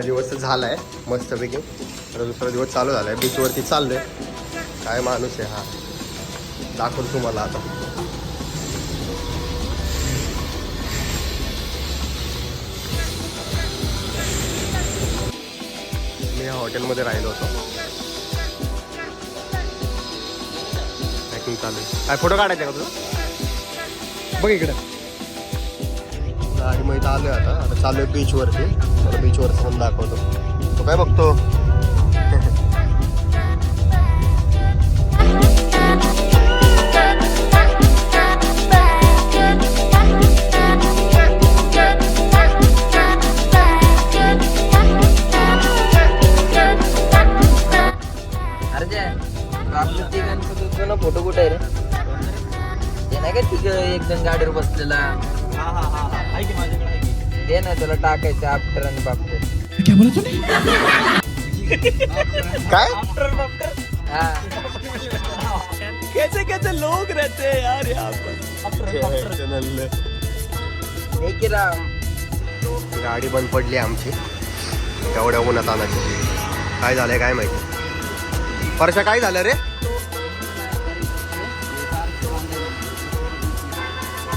पहिला दिवस झालाय मस्तपैकी, आता दुसरा दिवस चालू झालाय. बीचवरती चाललोय. काय माणूस आहे हा, दाखवतो तुम्हाला आता. मी या हॉटेलमध्ये राहिलो होतो. पॅकिंग चालू आहे. काय फोटो काढायचा का तुझा? बघ इकडे गाडी मध्ये आलोय. आता चालू आहे बीचवरती. मला बीचवरचं पण दाखवतो. तो काय बघतो? फोटो कुठे आहे रे? ते नाही का ठीक एक जण गाडीवर बसलेला. ते नाही तुला टाकायचं आफ्टर आणि बाफ्टर. काय हा कैसे कैसे लोग रहते हैं यार यहाँ हे की राव. गाडी बंद पडली आमची एवढ्या उन्हात आणायची. काय झालंय काय माहिती. परशा काय झालं रे?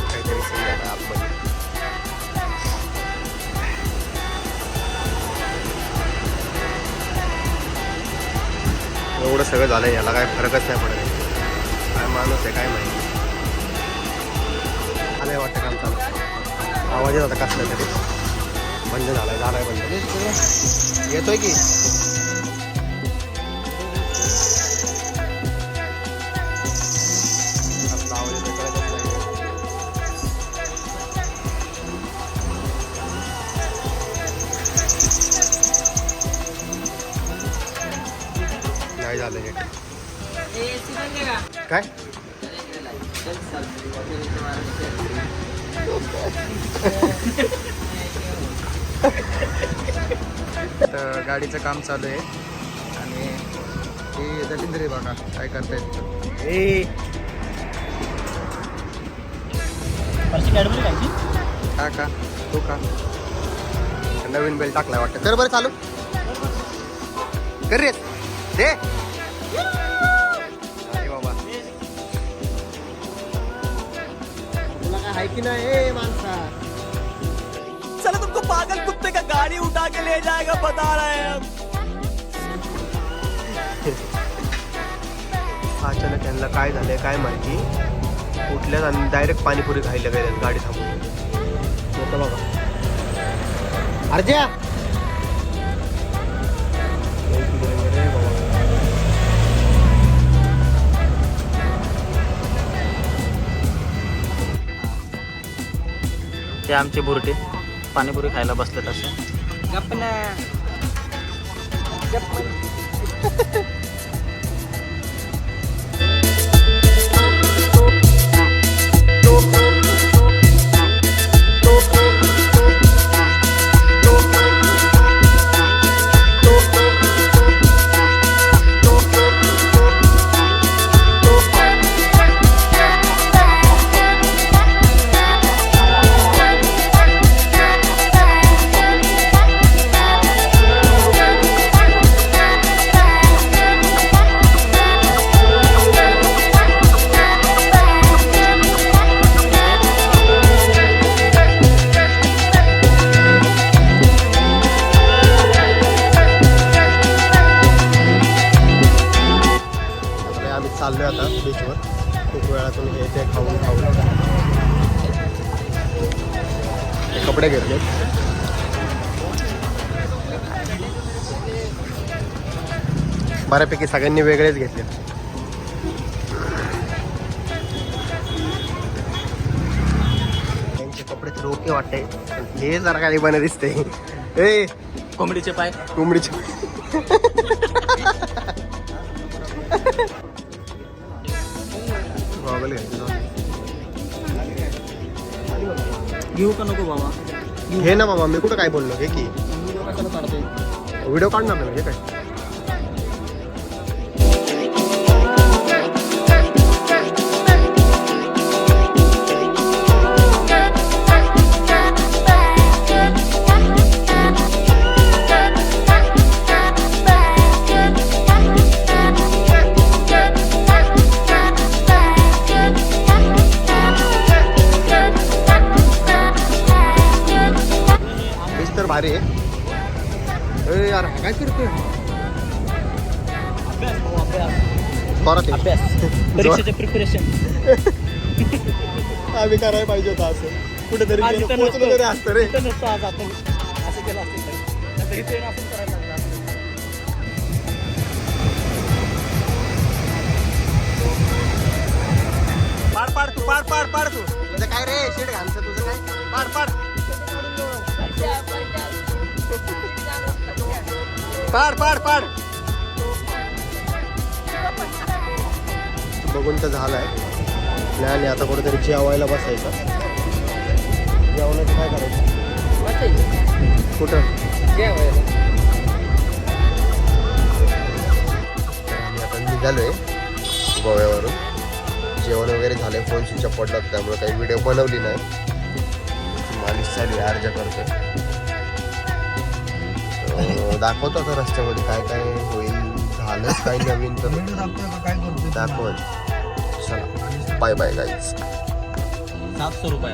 काहीतरी समजा आतमध्ये. एवढं सगळं झालंय, याला काय फरकच नाही पडत. काय माणूस आहे काय माहिती. आलंय वाटतं काम चालू. आवाज येत होता कसला तरी. बंद झालाय बंद. येतोय की नाही झालं हे. काय तर गाडीचं काम चालू आहे आणि हे दलिंद्रे बघा काय करतायत. का तू का नवीन बेल टाकलाय वाटतं. कर बरं चालू कर रे. दे बाबा. तुला काय आहे की नाही माणसा? चलो तुमको पागल कुत्ते का गाड़ी उठा के ले जाएगा बता रहे हैं हम. अचानक त्यांना काय झालंय काय माहिती. उठल्यात आणि डायरेक्ट पाणीपुरी खायला गेल्यात गाडी थांबून. होतं बघा अर्ज्या. ते आमचे बुरटे पाणीपुरी खायला बसलेत असे. गप्पना चाललोय आता बीचवर. खूप वेळातून हे ते खाऊन कपडे घेतले. बऱ्यापैकी सगळ्यांनी वेगळेच घेतले. त्यांचे कपडे तर ओके वाटते. हे जरा काही बने दिसते. ए कोंबडीचे पाय. कोंबडीचे घेऊ का नको बाबा? घे ना बाबा. मी कुठं काय बोललो. घे की व्हिडिओ काढणार ना. हे काय काय करतोय परत अभ्यास परीक्षेचे प्रिपरेशन. आम्ही करायला पाहिजे होतं असं कुठेतरी पोहोचलो तरी असतं रे. नसतो आज आपण असं केलं असतं तरी इथे आपण करायला लागलं असतं. पाड पाड तू पाड पाड पाड तू तुझं काय रे शेड घालचं तुझं काय पाड पाड पाड पाड पाड बघून तर झालंय आणि आता कुठेतरी जेवायला बसायचं. जेवणाचं काय करायचं कुठं आम्ही आता निघालोय गोव्यावरून. जेवण वगैरे झालंय. फोन स्विच ऑफ पडला त्यामुळे काही व्हिडिओ बनवली नाही. मालिश चालू अर्ज करतो दाखवतो आता रस्त्यामध्ये काय काय होईल झालंच काही नवीन तर दाखवत. चला बाय बाय गाईज. 700 रुपये